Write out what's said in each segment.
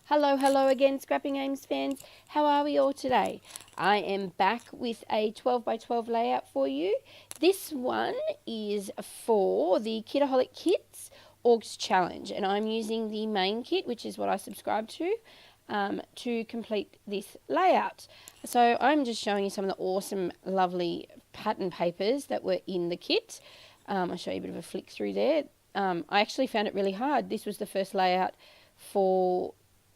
Hello again, Scrapping Aims fans. How are we all today? I am back with a 12 by 12 layout for you. This one is for the Kitaholic Kits Orgs Challenge, and I'm using the main kit, which is what I subscribe to complete this layout. So I'm just showing you some of the awesome, lovely pattern papers that were in the kit. I'll show you a bit of a flick through there. I actually found it really hard. This was the first layout for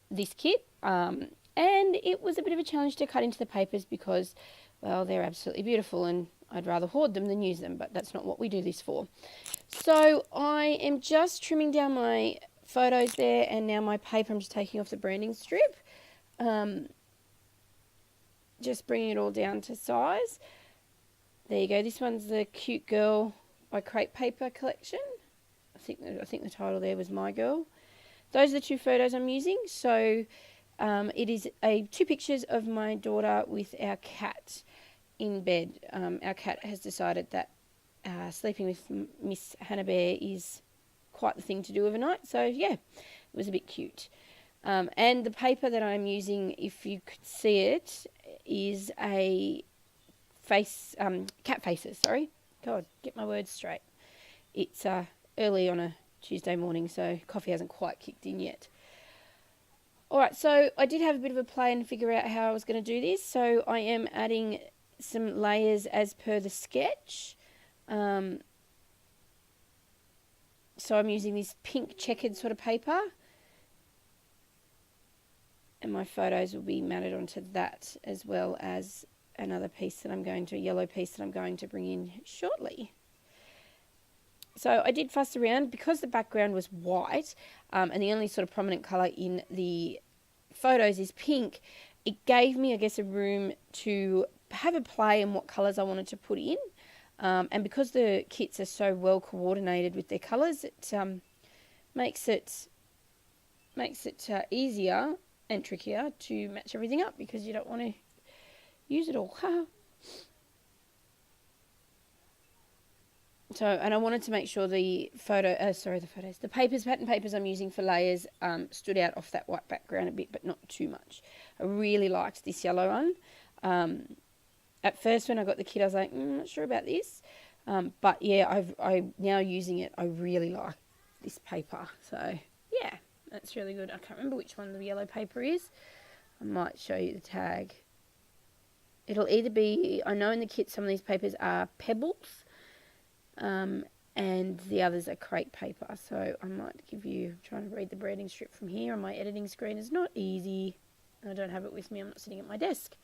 this kit, and it was a bit of a challenge to cut into the papers because, well, they're absolutely beautiful and I'd rather hoard them than use them, but that's not what we do this for. So I am just trimming down my photos there, and now my paper, I'm just taking off the branding strip, just bringing it all down to size. There you go. This one's the Cute Girl by Crepe Paper collection. I think the title there was My Girl. Those are the two photos I'm using. So it is two pictures of my daughter with our cat in bed. Our cat has decided that sleeping with Miss Hannah Bear is quite the thing to do overnight. So yeah, it was a bit cute. And the paper that I'm using, if you could see it, is a cat faces. Sorry, God, get my words straight. It's early on a Tuesday morning, so coffee hasn't quite kicked in yet. Alright, so I did have a bit of a play and figure out how I was going to do this. So I am adding some layers as per the sketch. So I'm using this pink checkered sort of paper, and my photos will be matted onto that, as well as another piece that I'm going to, a yellow piece that I'm going to bring in shortly. So I did fuss around because the background was white, and the only sort of prominent colour in the photos is pink. It gave me, I guess, a room to have a play in what colours I wanted to put in. And because the kits are so well coordinated with their colours, it makes it easier and trickier to match everything up, because you don't want to use it all. So, and I wanted to make sure the pattern papers I'm using for layers stood out off that white background a bit, but not too much. I really liked this yellow one. At first when I got the kit, I was like, not sure about this. But yeah, I'm now using it. I really like this paper. So yeah, that's really good. I can't remember which one the yellow paper is. I might show you the tag. It'll either be, I know in the kit some of these papers are pebbles, and the others are crepe paper. So I might give you, I'm trying to read the branding strip from here on my editing screen. It's not easy. I don't have it with me. I'm not sitting at my desk.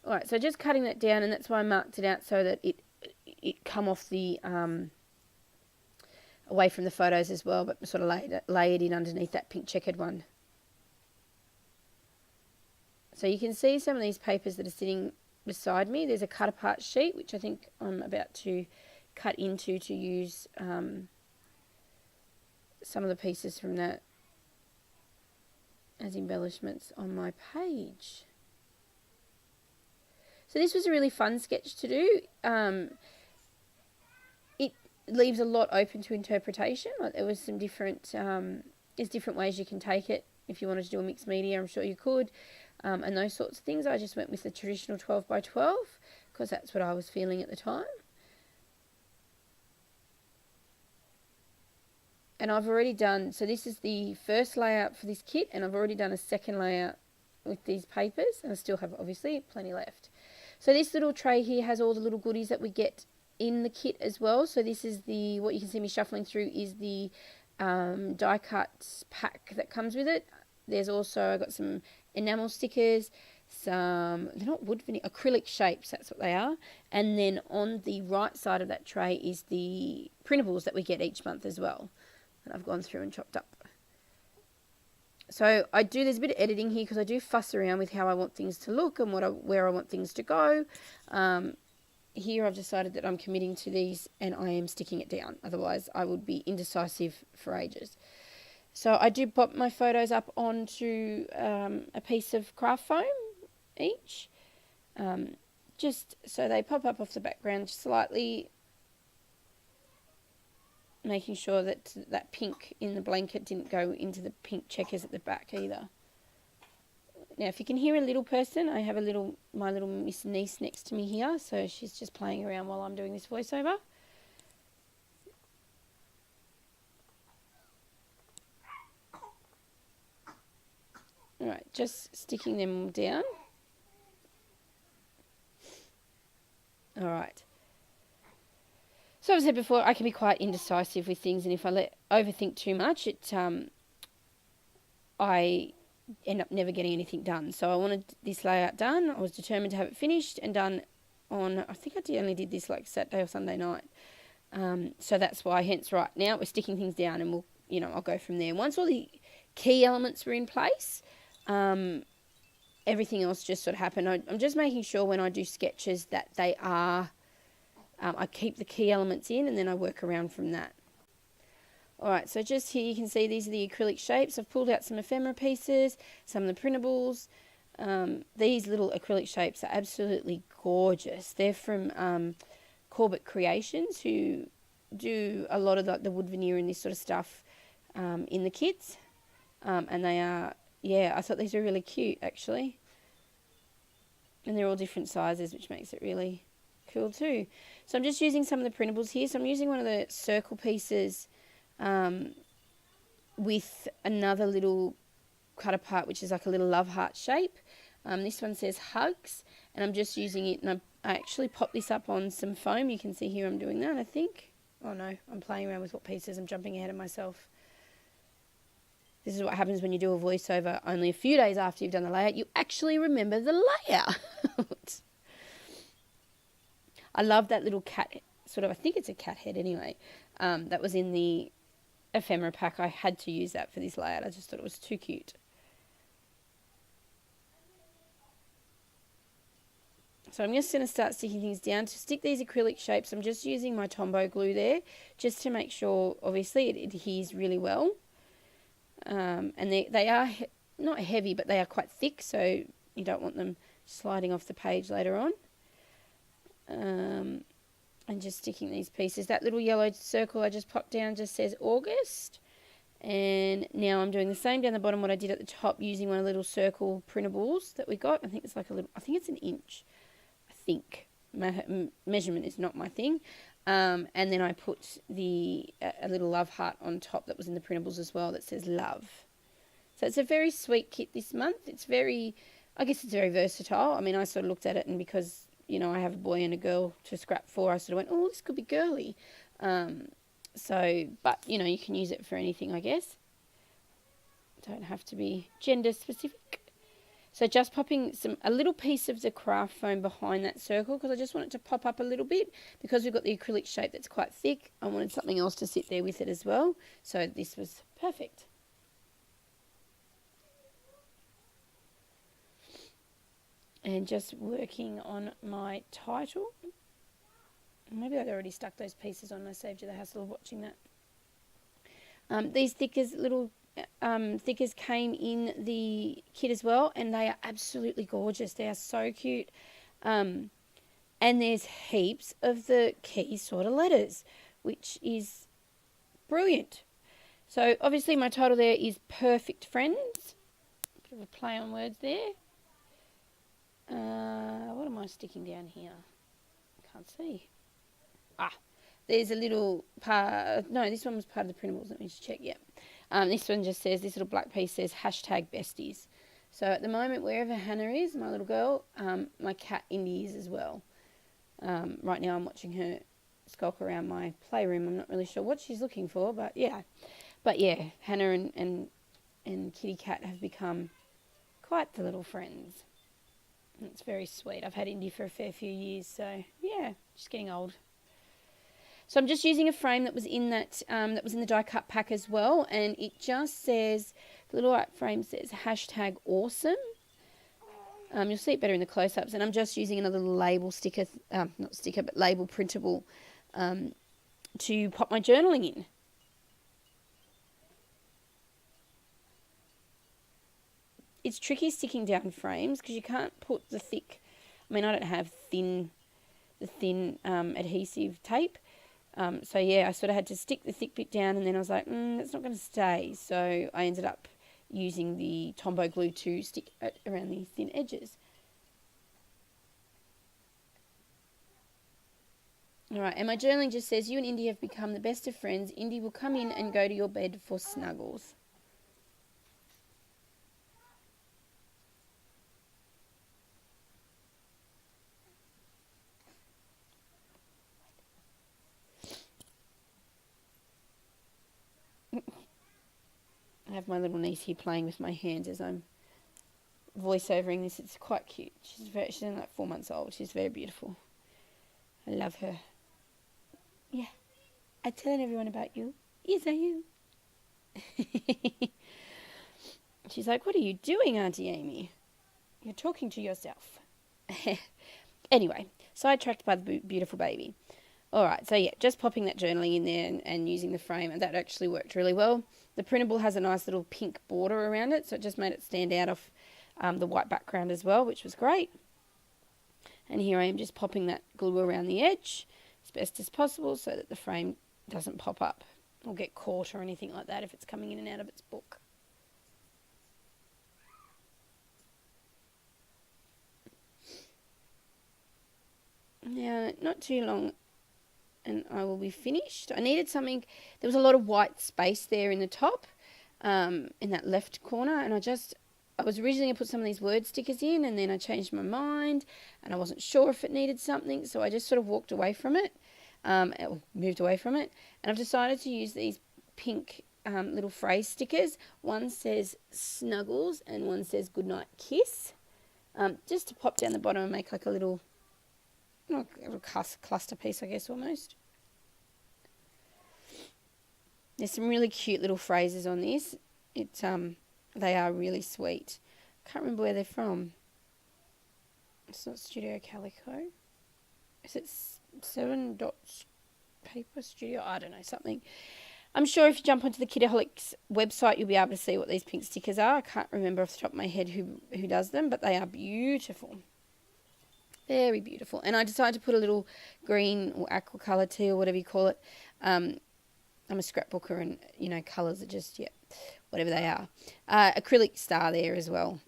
Alright, so just cutting that down, and that's why I marked it out so that it come off the, away from the photos as well, but sort of lay it in underneath that pink checkered one. So you can see some of these papers that are sitting beside me. There's a cut apart sheet, which I think I'm about to cut into to use some of the pieces from that as embellishments on my page. So this was a really fun sketch to do. It leaves a lot open to interpretation. Like, there was some different, there's different ways you can take it. If you wanted to do a mixed media, I'm sure you could. And those sorts of things. I just went with the traditional 12 by 12 because that's what I was feeling at the time. And I've already done, so this is the first layout for this kit, and I've already done a second layout with these papers, and I still have obviously plenty left. So this little tray here has all the little goodies that we get in the kit as well. So this is the, what you can see me shuffling through is the die cut pack that comes with it. There's also, I got some enamel stickers, some, they're not wood veneer, acrylic shapes, that's what they are. And then on the right side of that tray is the printables that we get each month as well, that I've gone through and chopped up. So there's a bit of editing here because I do fuss around with how I want things to look and where I want things to go. Here I've decided that I'm committing to these and I am sticking it down. Otherwise I would be indecisive for ages. So I do pop my photos up onto a piece of craft foam each, just so they pop up off the background slightly. making sure that that pink in the blanket didn't go into the pink checkers at the back either. Now, if you can hear a little person, I have my little Miss niece next to me here, so she's just playing around while I'm doing this voiceover. Alright, just sticking them down. Alright. So as I said before, I can be quite indecisive with things, and if I overthink too much, I end up never getting anything done. So I wanted this layout done. I was determined to have it finished and done on, I think I only did this like Saturday or Sunday night. So that's why, hence right now, we're sticking things down, and I'll go from there. Once all the key elements were in place, everything else just sort of happened. I'm just making sure when I do sketches that they are, I keep the key elements in, and then I work around from that. Alright, so just here you can see these are the acrylic shapes. I've pulled out some ephemera pieces, some of the printables. These little acrylic shapes are absolutely gorgeous. They're from Corbett Creations, who do a lot of the wood veneer and this sort of stuff in the kits. And they are, yeah, I thought these were really cute actually. And they're all different sizes, which makes it really cool too. So I'm just using some of the printables here. So I'm using one of the circle pieces with another little cut apart, which is like a little love heart shape. This one says hugs, and I'm just using it, and I actually popped this up on some foam. You can see here I'm doing that, I think. Oh no, I'm playing around with what pieces. I'm jumping ahead of myself. This is what happens when you do a voiceover only a few days after you've done the layout. You actually remember the layout. I love that little cat, sort of, I think it's a cat head anyway, that was in the ephemera pack. I had to use that for this layout. I just thought it was too cute. So I'm just going to start sticking things down. To stick these acrylic shapes, I'm just using my Tombow glue there, just to make sure, obviously, it adheres really well. And they are not heavy, but they are quite thick, so you don't want them sliding off the page later on. And just sticking these pieces. That little yellow circle I just popped down just says August. And now I'm doing the same down the bottom, what I did at the top, using one of the little circle printables that we got. I think it's like I think it's an inch. I think. Measurement is not my thing. And then I put a little love heart on top that was in the printables as well that says love. So it's a very sweet kit this month. I guess it's very versatile. I mean, I sort of looked at it, and because I have a boy and a girl to scrap for, I sort of went, oh, this could be girly. But, you can use it for anything, I guess. Don't have to be gender specific. So just popping a little piece of the craft foam behind that circle, because I just want it to pop up a little bit. Because we've got the acrylic shape that's quite thick, I wanted something else to sit there with it as well. So this was perfect. And just working on my title. Maybe I'd already stuck those pieces on. I saved you the hassle of watching that. These little thickers came in the kit as well, and they are absolutely gorgeous. They are so cute. And there's heaps of the key sort of letters, which is brilliant. So obviously my title there is Purrfect Friends. Bit of a play on words there. What am I sticking down here? Can't see. There's a little part. No, this one was part of the printables. Let me just check. Yep. This one just says, this little black piece says #besties. So at the moment, wherever Hannah is, my little girl, my cat Indy is as well. Right now I'm watching her skulk around my playroom. I'm not really sure what she's looking for, but yeah. Hannah and Kitty Cat have become quite the little friends. It's very sweet. I've had Indy for a fair few years, so yeah, just getting old. So I'm just using a frame that was in that was in the die cut pack as well, and it just says, the little white frame says #awesome. You'll see it better in the close-ups, and I'm just using another label sticker, not sticker, but label printable, to pop my journaling in. It's tricky sticking down frames because you can't put the thick, I mean, I don't have the thin adhesive tape, So yeah, I sort of had to stick the thick bit down, and then I was like, it's not going to stay. So I ended up using the Tombow glue to stick it around the thin edges. All right, and my journaling just says, you and Indy have become the best of friends. Indy will come in and go to your bed for snuggles. I have my little niece here playing with my hands as I'm voiceovering this. It's quite cute. She's only like 4 months old. She's very beautiful. I love her. Yeah. I'm telling everyone about you. Yes, I am. She's like, what are you doing, Auntie Amy? You're talking to yourself. Anyway, sidetracked by the beautiful baby. All right, so yeah, just popping that journaling in there and using the frame, and that actually worked really well. The printable has a nice little pink border around it, so it just made it stand out off the white background as well, which was great. And here I am just popping that glue around the edge as best as possible so that the frame doesn't pop up or get caught or anything like that if it's coming in and out of its book. Now, not too long and I will be finished. I needed something, there was a lot of white space there in the top, in that left corner, and I was originally going to put some of these word stickers in, and then I changed my mind, and I wasn't sure if it needed something, so I just sort of walked away from it, moved away from it, and I've decided to use these pink little phrase stickers. One says Snuggles, and one says Goodnight Kiss, just to pop down the bottom and make like a little cluster piece, I guess, almost. There's some really cute little phrases on this. They are really sweet. Can't remember where they're from. It's not Studio Calico. Is it 7 Dots Paper Studio? I don't know, something. I'm sure if you jump onto the Kidaholics website, you'll be able to see what these pink stickers are. I can't remember off the top of my head who does them, but they are beautiful. Very beautiful. And I decided to put a little green or aqua colour tea or whatever you call it. I'm a scrapbooker, and, colours are just, whatever they are. Acrylic star there as well.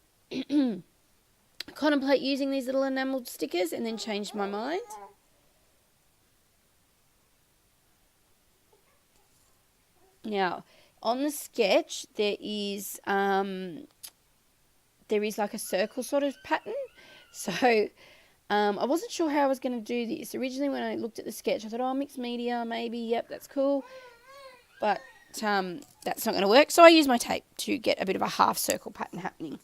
Contemplate using these little enamelled stickers and then changed my mind. Now, on the sketch, there is like a circle sort of pattern. So I wasn't sure how I was going to do this. Originally, when I looked at the sketch, I thought, mixed media, maybe, yep, that's cool. But that's not going to work. So I used my tape to get a bit of a half circle pattern happening.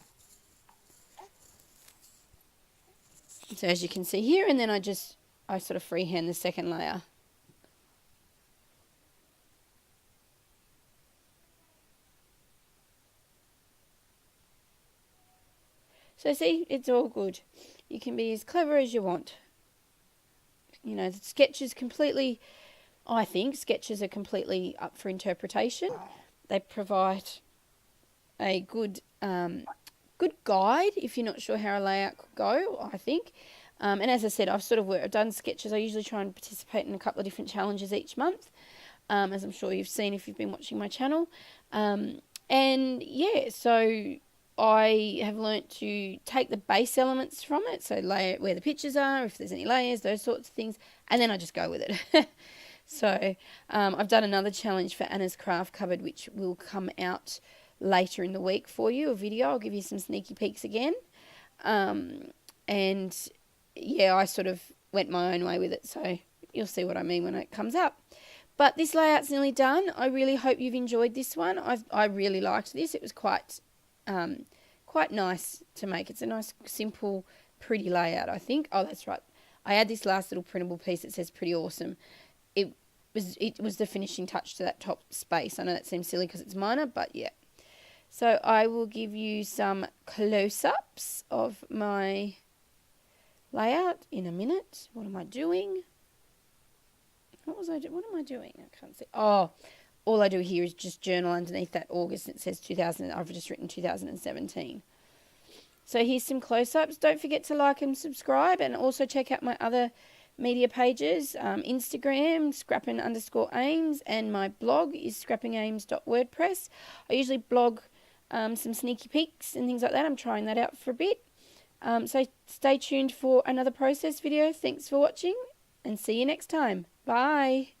So as you can see here, and then I sort of freehand the second layer. So see, it's all good. You can be as clever as you want. The sketches completely, I think, sketches are completely up for interpretation. They provide a good guide if you're not sure how a layout could go, I think. And as I said, I've done sketches. I usually try and participate in a couple of different challenges each month, as I'm sure you've seen if you've been watching my channel. And yeah, so I have learnt to take the base elements from it, so lay it where the pictures are, if there's any layers, those sorts of things, and then I just go with it. So I've done another challenge for Anna's Craft Cupboard, which will come out later in the week for you, a video. I'll give you some sneaky peeks again. And yeah, I sort of went my own way with it, so you'll see what I mean when it comes up. But this layout's nearly done. I really hope you've enjoyed this one. I really liked this. It was quite nice to make. It's a nice, simple, pretty layout, I think. Oh, that's right. I had this last little printable piece that says pretty awesome. It was the finishing touch to that top space. I know that seems silly because it's minor, but yeah. So I will give you some close-ups of my layout in a minute. What am I doing? What am I doing? I can't see. Oh, all I do here is just journal underneath that August. It says 2000. I've just written 2017. So here's some close-ups. Don't forget to like and subscribe, and also check out my other media pages, Instagram, scrappin_aims, and my blog is scrappingames.wordpress. I usually blog some sneaky peeks and things like that. I'm trying that out for a bit. So stay tuned for another process video. Thanks for watching, and see you next time. Bye.